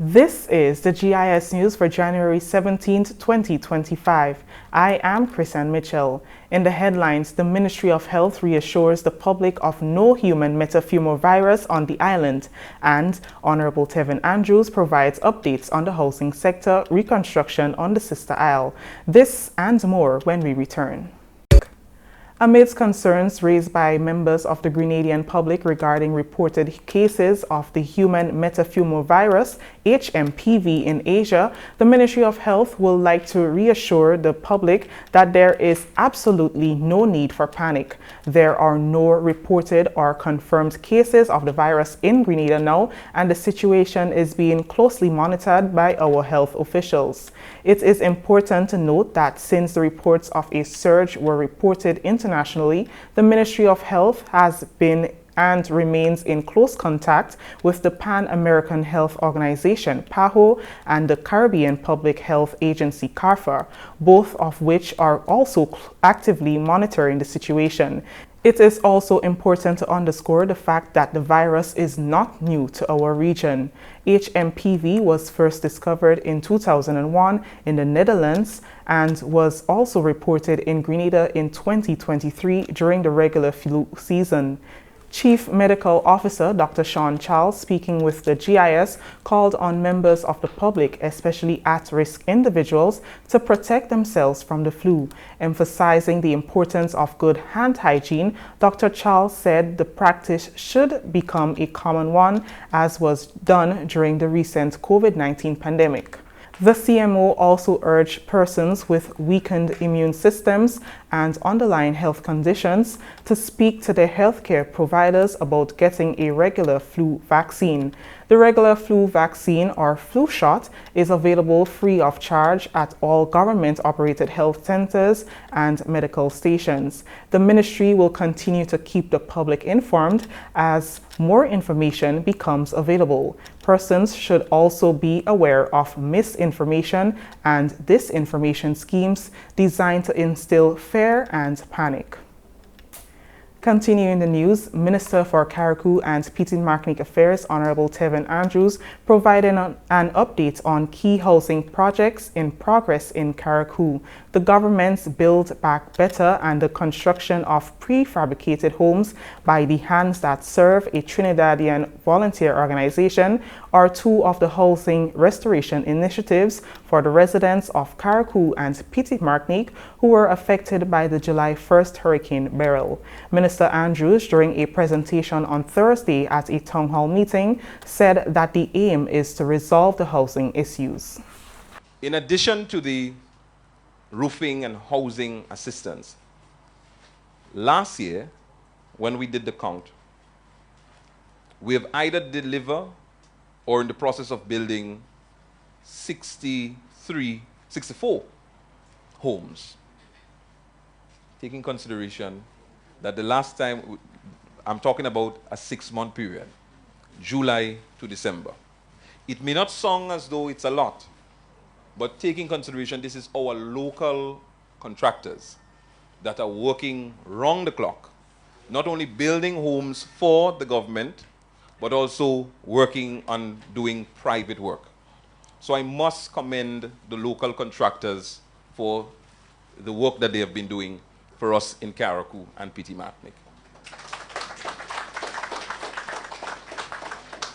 This is the GIS news for January 17th, 2025. I am Chrisanne Mitchell. In the headlines, the Ministry of Health reassures the public of no human metapneumovirus on the island, and Honorable Tevin Andrews provides updates on the housing sector reconstruction on the Sister Isle. This and more when we return. Amidst concerns raised by members of the Grenadian public regarding reported cases of the human metapneumovirus, HMPV, in Asia, the Ministry of Health would like to reassure the public that there is absolutely no need for panic. There are no reported or confirmed cases of the virus in Grenada now, and the situation is being closely monitored by our health officials. It is important to note that since the reports of a surge were reported internationally, the Ministry of Health has been and remains in close contact with the Pan-American Health Organization, PAHO, and the Caribbean Public Health Agency, CARPHA, both of which are also actively monitoring the situation. It is also important to underscore the fact that the virus is not new to our region. HMPV was first discovered in 2001 in the Netherlands and was also reported in Grenada in 2023 during the regular flu season. Chief Medical Officer Dr. Sean Charles, speaking with the GIS, called on members of the public, especially at-risk individuals, to protect themselves from the flu. Emphasizing the importance of good hand hygiene, Dr. Charles said the practice should become a common one, as was done during the recent COVID-19 pandemic. The CMO also urged persons with weakened immune systems and underlying health conditions to speak to their healthcare providers about getting a regular flu vaccine. The regular flu vaccine, or flu shot, is available free of charge at all government-operated health centers and medical stations. The ministry will continue to keep the public informed as more information becomes available. Persons should also be aware of misinformation and disinformation schemes designed to instill fear and panic. Continuing the news, Minister for Carriacou and Martinique Affairs, Honorable Tevin Andrews, provided an update on key housing projects in progress in Carriacou. The government's Build Back Better and the construction of prefabricated homes by the Hands That Serve, a Trinidadian volunteer organization, are two of the housing restoration initiatives for the residents of Carriacou and Martinique who were affected by the July 1st Hurricane Beryl. Minister Andrews, during a presentation on Thursday at a town hall meeting, said that the aim is to resolve the housing issues. In addition to the roofing and housing assistance, last year, when we did the count, we have either delivered or in the process of building 64 homes, taking consideration that the last time, I'm talking about a 6-month period, July to December. It may not sound as though it's a lot, but taking consideration this is our local contractors that are working round the clock, not only building homes for the government, but also working on doing private work. So I must commend the local contractors for the work that they have been doing for us in Carriacou and Martinique.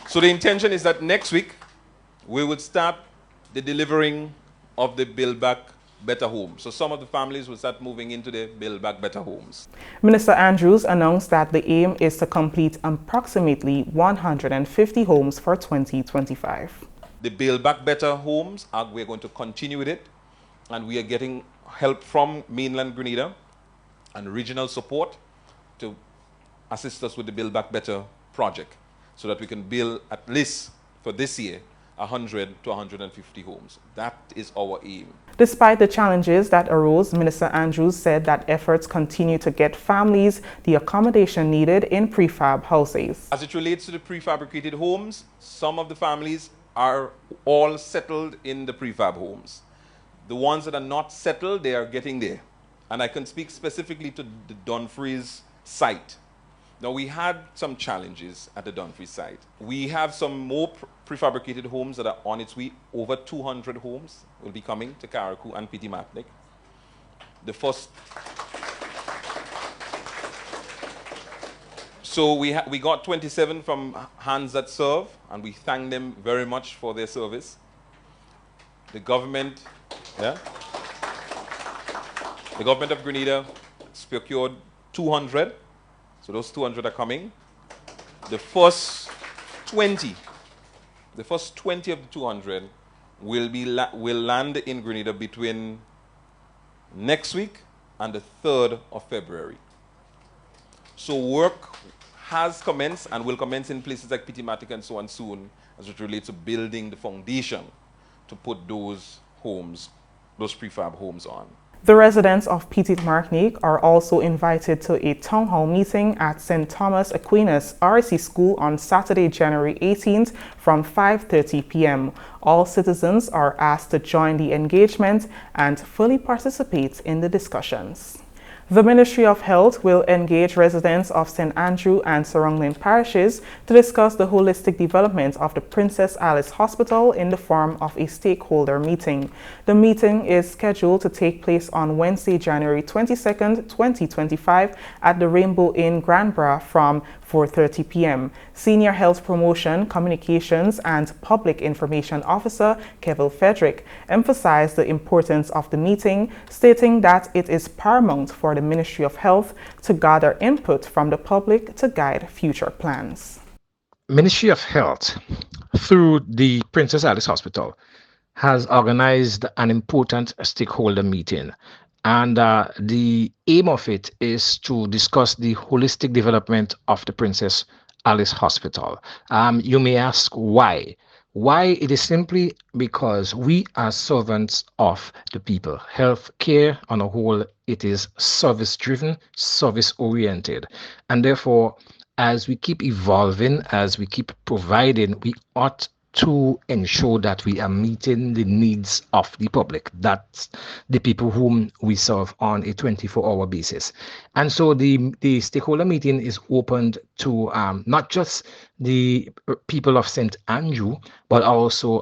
So the intention is that next week we would start the delivering of the Build Back Better homes. So some of the families will start moving into the Build Back Better homes. Minister Andrews announced that the aim is to complete approximately 150 homes for 2025. The Build Back Better homes, we're going to continue with it, and we are getting help from mainland Grenada and regional support to assist us with the Build Back Better project so that we can build at least for this year 100 to 150 homes. That is our aim. Despite the challenges that arose, Minister Andrews said that efforts continue to get families the accommodation needed in prefab houses. As it relates to the prefabricated homes, some of the families are all settled in the prefab homes. The ones that are not settled, they are getting there. And I can speak specifically to the Dumfries site. Now, we had some challenges at the Dumfries site. We have some more prefabricated homes that are on its way. Over 200 homes will be coming to Carriacou and Partygrenada. The first... So we got 27 from Hands That Serve, and we thank them very much for their service. The government, the government of Grenada procured 200, so those 200 are coming. The first 20 of the 200 will land in Grenada between next week and the 3rd of February. So work has commenced and will commence in places like Partygrenada and so on soon, as it relates to building the foundation to put those homes, those prefab homes on. The residents of Partygrenada are also invited to a town hall meeting at St. Thomas Aquinas RC School on Saturday, January 18th from 5:30 p.m. All citizens are asked to join the engagement and fully participate in the discussions. The Ministry of Health will engage residents of St. Andrew and surrounding parishes to discuss the holistic development of the Princess Alice Hospital in the form of a stakeholder meeting. The meeting is scheduled to take place on Wednesday, January 22nd, 2025 at the Rainbow Inn, Granborough from 4:30 p.m. Senior Health Promotion, Communications and Public Information Officer Kevin Frederick emphasized the importance of the meeting, stating that it is paramount for the Ministry of Health to gather input from the public to guide future plans. Ministry of Health, through the Princess Alice Hospital, has organized an important stakeholder meeting. And the aim of it is to discuss the holistic development of the Princess Alice Hospital. You may ask why. Why? It is simply because we are servants of the people. Healthcare on a whole, it is service-driven, service-oriented. And therefore, as we keep evolving, as we keep providing, we ought to ensure that we are meeting the needs of the public. That's the people whom we serve on a 24-hour basis. And so the stakeholder meeting is opened to not just the people of St. Andrew, but also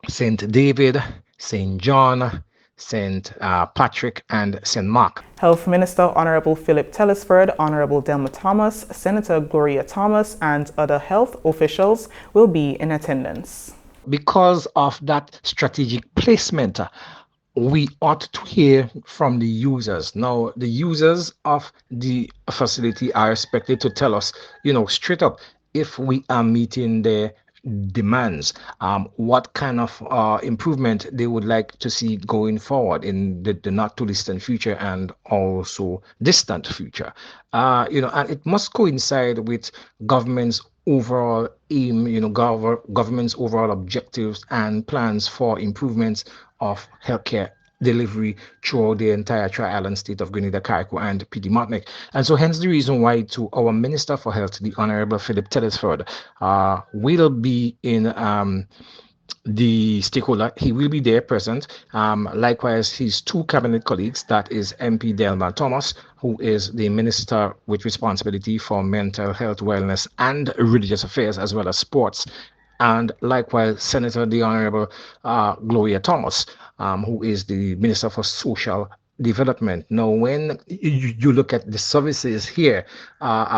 St. David, St. John, St. Patrick, and St. Mark. Health Minister Honorable Philip Telesford, Honorable Delma Thomas, Senator Gloria Thomas, and other health officials will be in attendance. Because of that strategic placement, we ought to hear from the users. Now, the users of the facility are expected to tell us, straight up, if we are meeting their demands, what kind of improvement they would like to see going forward in the not too distant future and also distant future. And it must coincide with government's overall aim, government's overall objectives and plans for improvements of healthcare delivery throughout the entire Tri-Island state of Grenada, Carriacou, and Partygrenada. And so hence the reason why to our Minister for Health, the Honorable Philip Telesford, will be in the stakeholder. He will be there present. Likewise, his two cabinet colleagues, that is MP Delma Thomas, who is the Minister with responsibility for mental health, wellness, and religious affairs, as well as sports, and likewise Senator the Honorable Gloria Thomas, who is the Minister for Social Development. Now, when you look at the services here,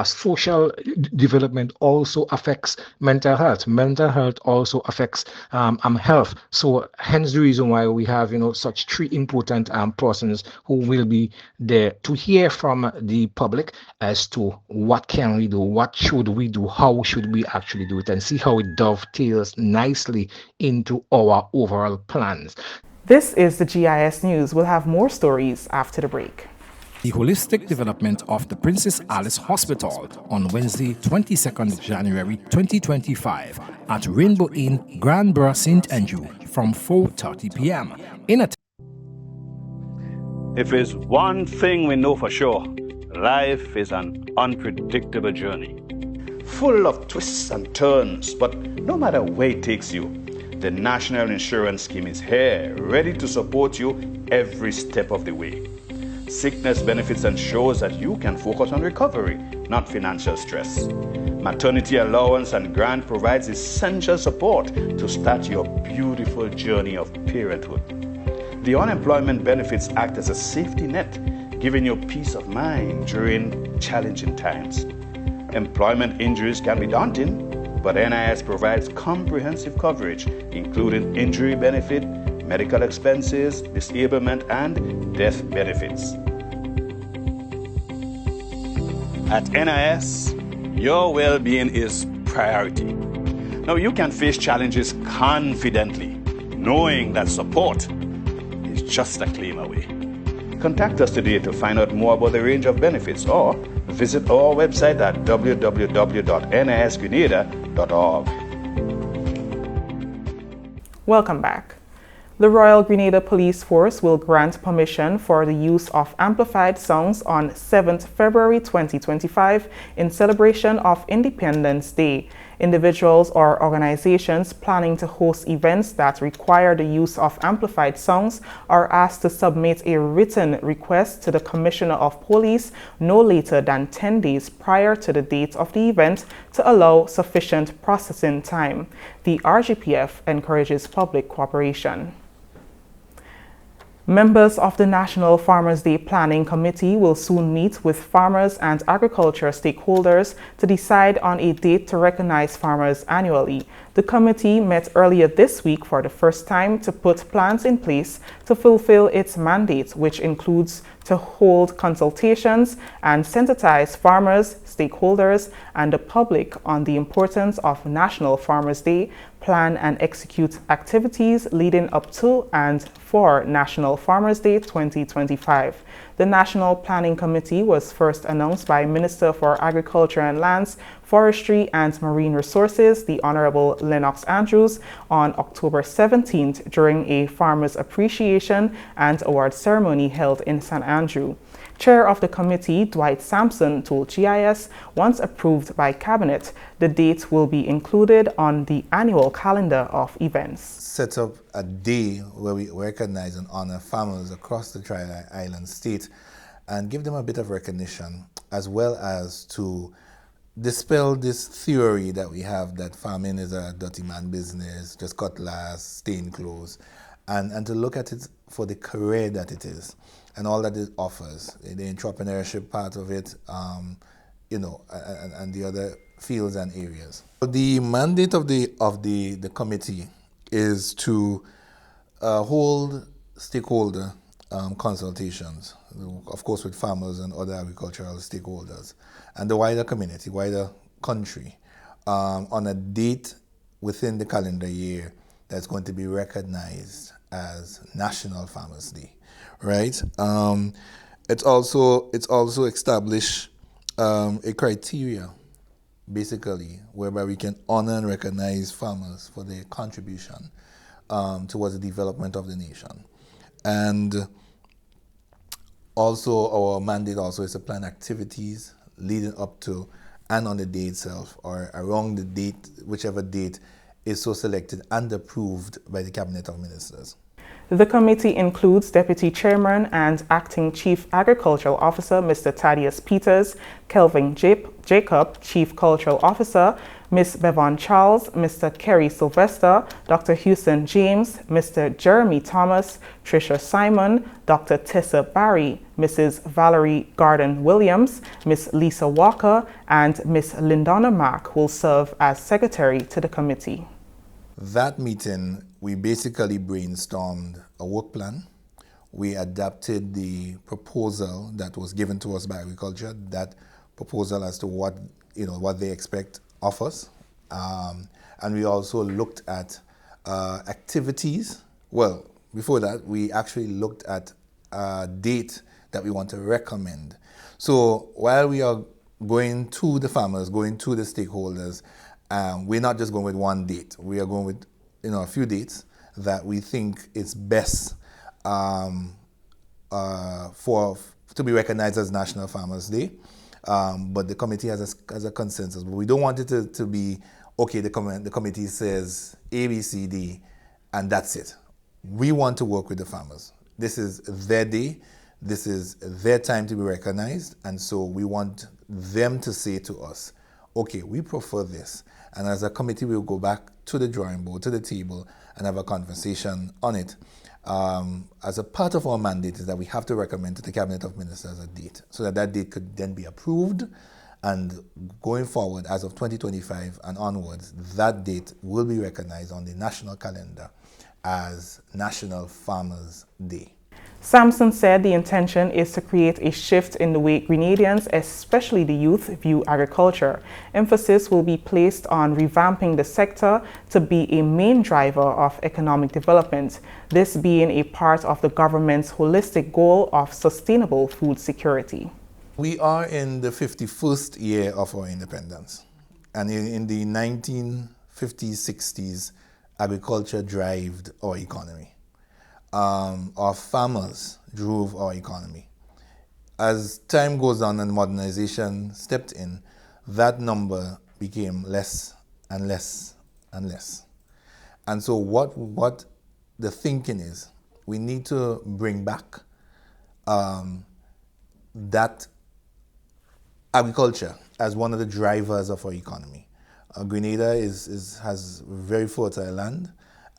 social development also affects mental health. Mental health also affects health. So hence the reason why we have such three important persons who will be there to hear from the public as to what can we do, what should we do, how should we actually do it, and see how it dovetails nicely into our overall plans. This is the GIS News. We'll have more stories after the break. The holistic development of the Princess Alice Hospital on Wednesday, 22nd January 2025 at Rainbow Inn, Granborough, St. Andrew from 4:30 p.m. If there's one thing we know for sure, life is an unpredictable journey, full of twists and turns, but no matter where it takes you, the National Insurance Scheme is here, ready to support you every step of the way. Sickness benefits ensures that you can focus on recovery not financial stress. Maternity allowance and grant provides essential support to start your beautiful journey of parenthood. The unemployment benefits act as a safety net, giving you peace of mind during challenging times. Employment injuries can be daunting, but NIS provides comprehensive coverage, including injury benefit, medical expenses, disablement, and death benefits. At NIS, your well-being is priority. Now, you can face challenges confidently, knowing that support is just a claim away. Contact us today to find out more about the range of benefits, or visit our website at www.nisgrenada.org. Welcome back. The Royal Grenada Police Force will grant permission for the use of amplified songs on 7th February 2025 in celebration of Independence Day. Individuals or organizations planning to host events that require the use of amplified songs are asked to submit a written request to the Commissioner of Police no later than 10 days prior to the date of the event to allow sufficient processing time. The RGPF encourages public cooperation. Members of the National Farmers' Day Planning Committee will soon meet with farmers and agriculture stakeholders to decide on a date to recognize farmers annually. The committee met earlier this week for the first time to put plans in place to fulfill its mandate, which includes to hold consultations and sensitize farmers, stakeholders, and the public on the importance of National Farmers' Day, plan and execute activities leading up to and for National Farmers' Day 2025. The National Planning Committee was first announced by Minister for Agriculture and Lands, Forestry and Marine Resources, the Honorable Lennox Andrews, on October 17th during a Farmers Appreciation and Award ceremony held in St. Andrew. Chair of the committee, Dwight Sampson, told GIS, once approved by Cabinet, the date will be included on the annual calendar of events. Set up a day where we recognize and honor farmers across the Tri-Island state and give them a bit of recognition, as well as to dispel this theory that we have that farming is a dirty man business, just cutlass, stained clothes, and to look at it for the career that it is and all that it offers, the entrepreneurship part of it, and the other fields and areas. The mandate of the committee is to hold stakeholder consultations, of course with farmers and other agricultural stakeholders, and the wider community, wider country, on a date within the calendar year that's going to be recognized as National Farmers' Day, right? It's also established a criteria, basically, whereby we can honor and recognize farmers for their contribution towards the development of the nation. And also our mandate also is to plan activities leading up to and on the day itself, or around the date, whichever date is so selected and approved by the Cabinet of Ministers. The committee includes Deputy Chairman and Acting Chief Agricultural Officer, Mr. Thaddeus Peters, Kelvin Jacob, Chief Cultural Officer, Ms. Bevan Charles, Mr. Kerry Sylvester, Dr. Houston James, Mr. Jeremy Thomas, Tricia Simon, Dr. Tessa Barry, Mrs. Valerie Garden Williams, Ms. Lisa Walker, and Ms. Lindona Mack will serve as secretary to the committee. That meeting, we basically brainstormed a work plan. We adapted the proposal that was given to us by agriculture, that proposal as to what they expect of us. And we also looked at activities. Well, before that, we actually looked at a date that we want to recommend. So while we are going to the farmers, going to the stakeholders, we're not just going with one date. We are going with a few dates that we think is best to be recognized as National Farmers' Day. But the committee has a consensus. But we don't want it to be, okay, the committee says A, B, C, D, and that's it. We want to work with the farmers. This is their day. This is their time to be recognized, and so we want them to say to us, okay, we prefer this. And as a committee, we'll go back to the drawing board, to the table, and have a conversation on it. As a part of our mandate is that we have to recommend to the Cabinet of Ministers a date, so that that date could then be approved, and going forward, as of 2025 and onwards, that date will be recognized on the national calendar as National Farmers' Day. Sampson said the intention is to create a shift in the way Grenadians, especially the youth, view agriculture. Emphasis will be placed on revamping the sector to be a main driver of economic development, this being a part of the government's holistic goal of sustainable food security. We are in the 51st year of our independence, and in the 1950s, 60s, agriculture drove our economy. Our farmers drove our economy. As time goes on and modernization stepped in, that number became less and less and less. And so what the thinking is, we need to bring back that agriculture as one of the drivers of our economy. Grenada has very fertile land,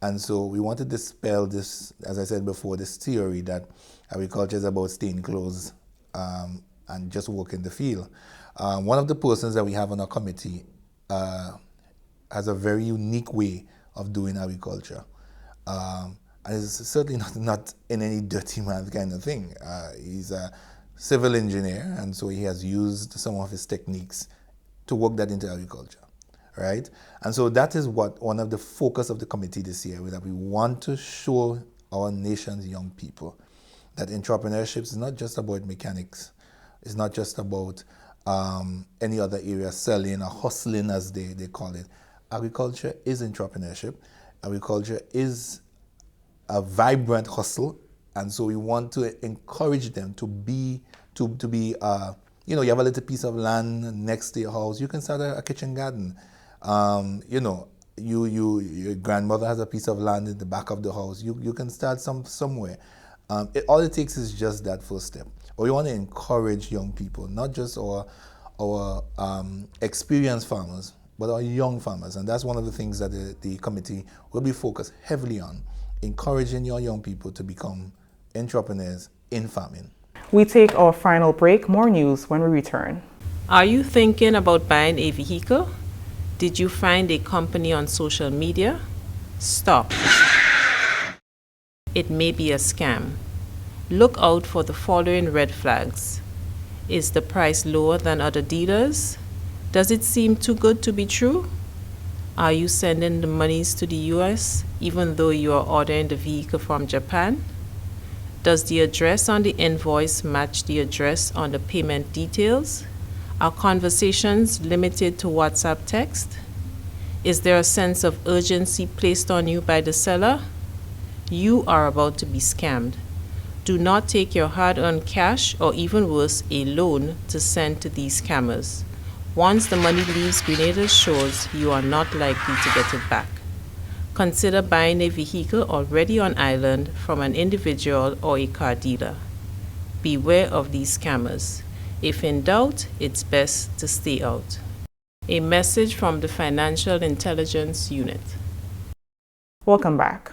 and so we want to dispel this, as I said before, this theory that agriculture is about staying close and just work in the field. One of the persons that we have on our committee has a very unique way of doing agriculture. And it's certainly not in any dirty man kind of thing. He's a civil engineer, and so he has used some of his techniques to work that into agriculture, right? And so that is what one of the focus of the committee this year, that we want to show our nation's young people that entrepreneurship is not just about mechanics, it's not just about any other area, selling or hustling as they call it. Agriculture is entrepreneurship. Agriculture is a vibrant hustle, and so we want to encourage them to be, you have a little piece of land next to your house, you can start a kitchen garden. Your grandmother has a piece of land in the back of the house, you can start somewhere. All it takes is just that first step. Or we want to encourage young people, not just our experienced farmers, but our young farmers. And that's one of the things that the committee will be focused heavily on, encouraging your young people to become entrepreneurs in farming. We take our final break. More news when we return. Are you thinking about buying a vehicle? Did you find a company on social media? Stop. It may be a scam. Look out for the following red flags. Is the price lower than other dealers? Does it seem too good to be true? Are you sending the monies to the US even though you are ordering the vehicle from Japan? Does the address on the invoice match the address on the payment details? Are conversations limited to WhatsApp text? Is there a sense of urgency placed on you by the seller? You are about to be scammed. Do not take your hard-earned cash, or even worse, a loan, to send to these scammers. Once the money leaves Grenada's shores, you are not likely to get it back. Consider buying a vehicle already on island from an individual or a car dealer. Beware of these scammers. If in doubt, it's best to stay out. A message from the Financial Intelligence Unit. Welcome back.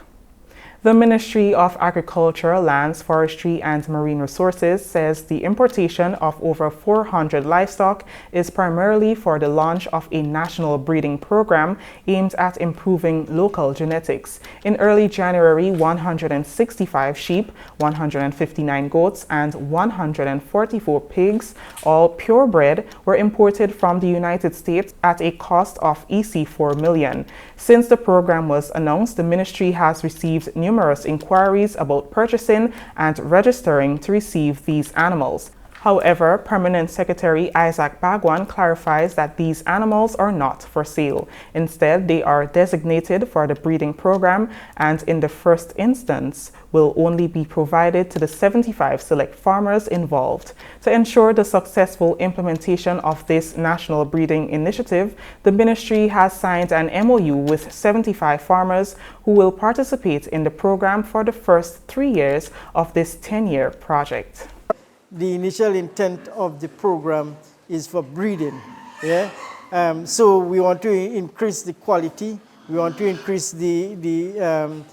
The Ministry of Agriculture, Lands, Forestry and Marine Resources says the importation of over 400 livestock is primarily for the launch of a national breeding program aimed at improving local genetics. In early January, 165 sheep, 159 goats and 144 pigs, all purebred, were imported from the United States at a cost of EC 4 million. Since the program was announced, the ministry has received numerous inquiries about purchasing and registering to receive these animals. However, Permanent Secretary Isaac Bagwan clarifies that these animals are not for sale. Instead, they are designated for the breeding program and in the first instance will only be provided to the 75 select farmers involved. To ensure the successful implementation of this national breeding initiative, the ministry has signed an MOU with 75 farmers who will participate in the program for the first 3 years of this 10-year project. the initial intent of the program is for breeding. Yeah? So we want to increase the quality. We want to increase the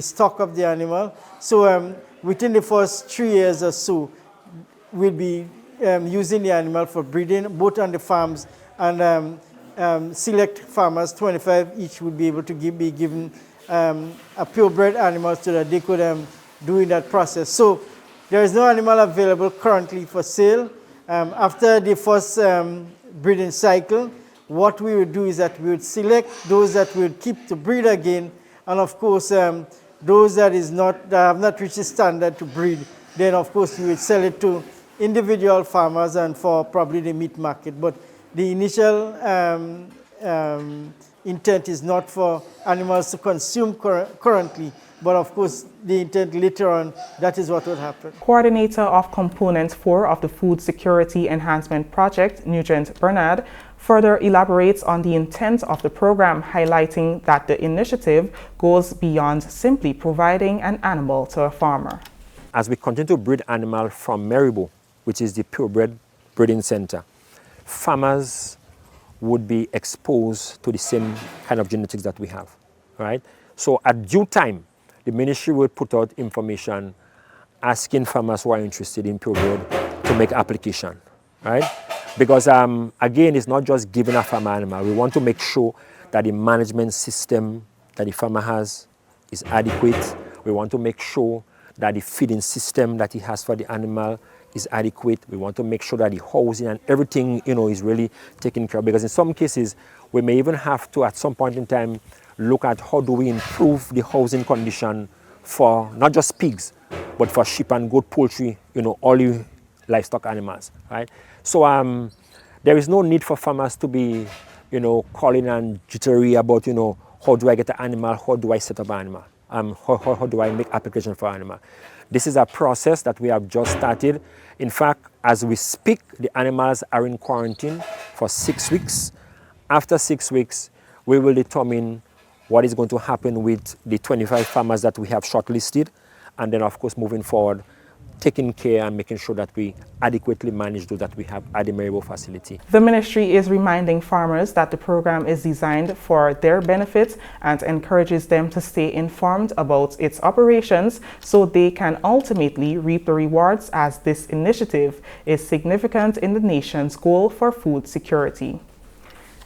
stock of the animal. So within the first 3 years or so, we'll be using the animal for breeding, both on the farms and select farmers, 25 each, would be able to be given a purebred animal so that they could do in that process. So there is no animal available currently for sale. After the first breeding cycle, what we would do is that we would select those that we would keep to breed again, and of course those that have not reached the standard to breed, then of course we would sell it to individual farmers and for probably the meat market. But the initial intent is not for animals to consume currently, but of course the intent later on, that is what would happen. Coordinator of Component 4 of the Food Security Enhancement Project, Nugent Bernard, further elaborates on the intent of the program, highlighting that the initiative goes beyond simply providing an animal to a farmer. As we continue to breed animals from Maribo, which is the purebred breeding center, farmers would be exposed to the same kind of genetics that we have, right? So at due time, the ministry will put out information asking farmers who are interested in purebred to make application, right? Because again, it's not just giving a farmer animal. We want to make sure that the management system that the farmer has is adequate. We want to make sure that the feeding system that he has for the animal is adequate. We want to make sure that the housing and everything, is really taken care of. Because in some cases, we may even have to, at some point in time, look at how do we improve the housing condition for not just pigs, but for sheep and goat, poultry, all the livestock animals, right? So there is no need for farmers to be, calling and jittery about, how do I get an animal, how do I set up an animal, how do I make application for an animal. This is a process that we have just started. In fact, as we speak, the animals are in quarantine for 6 weeks. After 6 weeks, we will determine what is going to happen with the 25 farmers that we have shortlisted, and then of course moving forward, taking care and making sure that we adequately manage those that we have at the Maribo facility. The ministry is reminding farmers that the program is designed for their benefit and encourages them to stay informed about its operations so they can ultimately reap the rewards, as this initiative is significant in the nation's goal for food security.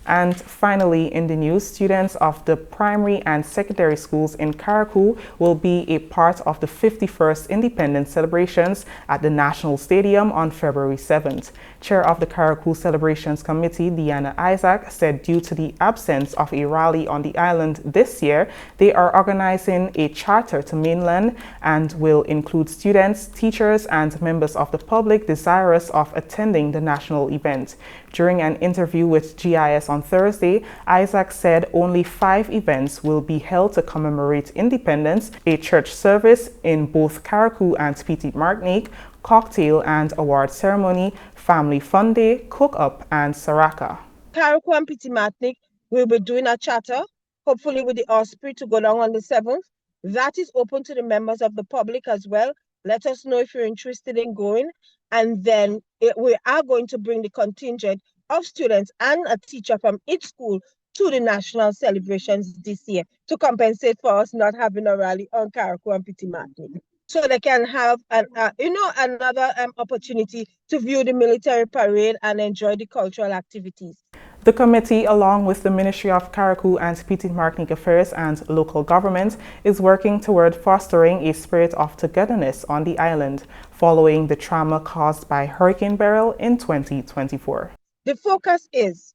And finally, in the news, students of the primary and secondary schools in Carriacou will be a part of the 51st Independence celebrations at the National Stadium on February 7th. Chair of the Carriacou Celebrations Committee, Deanna Isaac, said due to the absence of a rally on the island this year, they are organizing a charter to mainland and will include students, teachers, and members of the public desirous of attending the national event. During an interview with GIS on Thursday, Isaac said only 5 events will be held to commemorate independence: a church service in both Carriacou and Petite Martinique, cocktail and award ceremony, family fun day, cook-up, and Saraka. Carriacou and Petite Martinique will be doing a charter, hopefully with the Osprey, to go down on the 7th. That is open to the members of the public as well. Let us know if you're interested in going. And then we are going to bring the contingent of students and a teacher from each school to the national celebrations this year to compensate for us not having a rally on Carriacou and Petite Martinique. So they can have another opportunity to view the military parade and enjoy the cultural activities. The committee, along with the Ministry of Carriacou and Petite Martinique Affairs and local government, is working toward fostering a spirit of togetherness on the island following the trauma caused by Hurricane Beryl in 2024. The focus is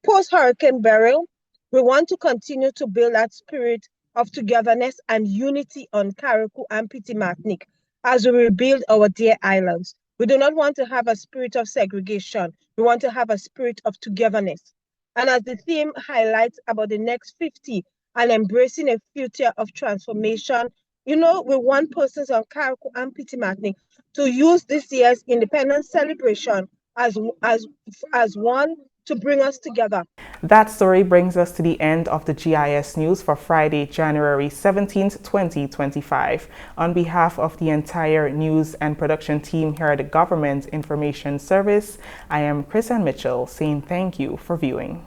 post-Hurricane Beryl. We want to continue to build that spirit of togetherness and unity on Carriacou and Petite Martinique as we rebuild our dear islands. We do not want to have a spirit of segregation. We want to have a spirit of togetherness. And as the theme highlights about the next 50 and embracing a future of transformation, we want persons on Carriacou and Petite Martinique to use this year's independence celebration as one to bring us together. That story brings us to the end of the GIS news for Friday, January 17th, 2025. On behalf of the entire news and production team here at the Government Information Service, I am Chris Mitchell saying thank you for viewing.